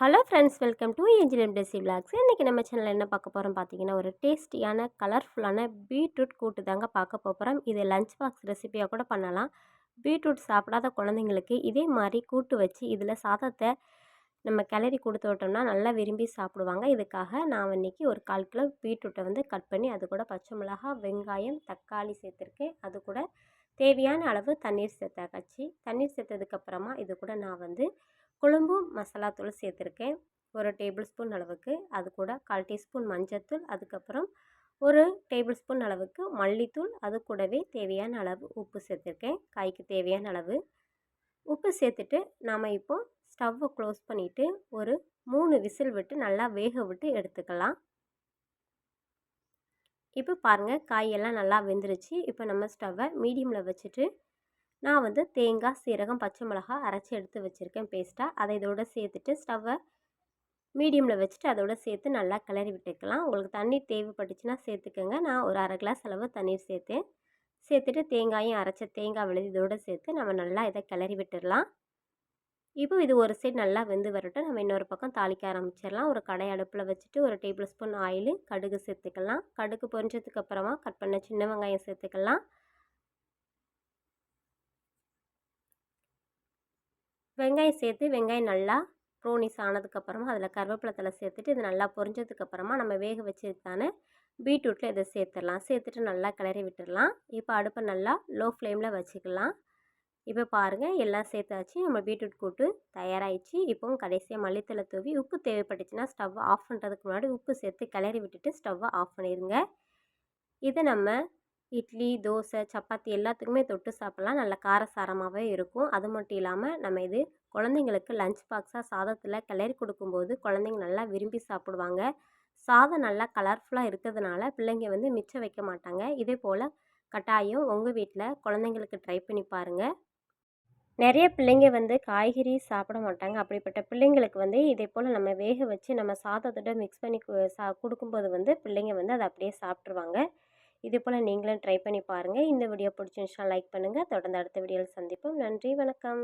Hello friends, welcome to angel deci vlogs. இன்றைக்கி நம்ம சேனலில் என்ன பார்க்க போகிறோம் பார்த்தீங்கன்னா, ஒரு டேஸ்டியான கலர்ஃபுல்லான பீட்ரூட் கூட்டு தாங்க பார்க்க போகிறோம். இது லஞ்ச் பாக்ஸ் ரெசிபியாக கூட பண்ணலாம். பீட்ரூட் சாப்பிடாத குழந்தைங்களுக்கு இதே மாதிரி கூட்டு வச்சு இதில் சாதத்தை நம்ம கிளறி கொடுத்து விட்டோம்னா நல்லா விரும்பி சாப்பிடுவாங்க. இதுக்காக நான் இன்றைக்கி ஒரு 1/4 கிலோ பீட்ரூட்டை கட் பண்ணி அது கூட பச்சை மிளகாய், வெங்காயம், தக்காளி சேர்த்துருக்கேன். அது கூட தேவையான அளவு தண்ணீர் சேர்த்தாச்சு. தண்ணீர் சேர்த்ததுக்கப்புறமா இது கூட நான் குழம்பு மசாலா தூள் சேர்த்துருக்கேன், ஒரு டேபிள் ஸ்பூன் அளவுக்கு. அது கூட 1/4 டீஸ்பூன் மஞ்சத்தூள், அதுக்கப்புறம் ஒரு டேபிள் ஸ்பூன் அளவுக்கு மல்லித்தூள், அது கூடவே தேவையான அளவு உப்பு சேர்த்துருக்கேன். காய்க்கு தேவையான அளவு உப்பு சேர்த்துட்டு நாம் இப்போது ஸ்டவ்வை க்ளோஸ் பண்ணிவிட்டு ஒரு 3 விசில் விட்டு நல்லா வேக விட்டு எடுத்துக்கலாம். இப்போ பாருங்கள், காயெல்லாம் நல்லா வெந்துருச்சு. இப்போ நம்ம ஸ்டவ்வை மீடியமில் வச்சுட்டு நான் தேங்காய், சீரகம், பச்சை மிளகாய் அரைச்சி எடுத்து வச்சுருக்கேன் பேஸ்ட்டாக. அதை இதோட சேர்த்துட்டு ஸ்டவ்வை மீடியமில் வச்சுட்டு அதோட சேர்த்து நல்லா கிளறி விட்டுக்கலாம். உங்களுக்கு தண்ணி தேவைப்பட்டுச்சுன்னா சேர்த்துக்கோங்க. நான் ஒரு 1/2 கிளாஸ் அளவு தண்ணீர் சேர்த்துட்டு தேங்காயும் அரைச்ச தேங்காய் விழுது இதோடு சேர்த்து நம்ம நல்லா இதை கிளறி விட்டுடலாம். இப்போ இது ஒரு சைடு நல்லா வெந்து வரட்டும். நம்ம இன்னொரு பக்கம் தாளிக்க ஆரம்பிச்சிடலாம். ஒரு கடாய் அடுப்பில் வச்சுட்டு ஒரு டேபிள் ஸ்பூன் ஆயில், கடுகு சேர்த்துக்கலாம். கடுகு பொரிஞ்சதுக்கு அப்புறமா கட் பண்ண சின்ன வெங்காயம் சேர்த்துக்கலாம். வெங்காயம் சேர்த்து வெங்காயம் நல்லா ப்ரௌனிஸ் ஆனதுக்கப்புறமா அதில் கருவேப்பிலை தழை சேர்த்துட்டு இது நல்லா பொரிஞ்சதுக்கப்புறமா நம்ம வேக வச்சதுக்கான பீட்ரூட்டில் இதை சேர்த்துடலாம். சேர்த்துட்டு நல்லா கிளறி விட்டுடலாம். இப்போ அடுப்பை நல்லா லோ ஃப்ளேமில் வச்சுக்கலாம். இப்போ பாருங்கள், எல்லாம் சேர்த்தாச்சு. நம்ம பீட்ரூட் கூட்டு தயாராகிடுச்சு. இப்போவும் கடைசியாக மல்லித்தழை தூவி உப்பு தேவைப்பட்டுச்சுன்னா ஸ்டவ்வை ஆஃப் பண்ணுறதுக்கு முன்னாடி உப்பு சேர்த்து கிளறி விட்டுட்டு ஸ்டவ்வை ஆஃப் பண்ணிடுங்க. இதை நம்ம இட்லி, தோசை, சப்பாத்தி எல்லாத்துக்குமே தொட்டு சாப்பிட்லாம். நல்ல காரசாரமாகவே இருக்கும். அது மட்டும் இல்லாமல் நம்ம இது குழந்தைங்களுக்கு லஞ்ச் பாக்ஸாக சாதத்தில் கிளறி கொடுக்கும்போது குழந்தைங்க நல்லா விரும்பி சாப்பிடுவாங்க. சாதம் நல்லா கலர்ஃபுல்லாக இருக்கிறதுனால பிள்ளைங்க மிச்சம் வைக்க மாட்டாங்க. இதே போல் கட்டாயம் உங்கள் வீட்டில் குழந்தைங்களுக்கு ட்ரை பண்ணி பாருங்கள். நிறைய பிள்ளைங்க காய்கறி சாப்பிட மாட்டாங்க. அப்படிப்பட்ட பிள்ளைங்களுக்கு இதே போல் நம்ம வேக வச்சு நம்ம சாதத்தோட மிக்ஸ் பண்ணி கொடுக்கும்போது பிள்ளைங்க அதை அப்படியே சாப்பிட்ருவாங்க. இதே போல் நீங்களும் ட்ரை பண்ணி பாருங்கள். இந்த வீடியோ பிடிச்சிருந்துச்சுன்னா லைக் பண்ணுங்கள். தொடர்ந்து அடுத்த வீடியோவில் சந்திப்போம். நன்றி, வணக்கம்.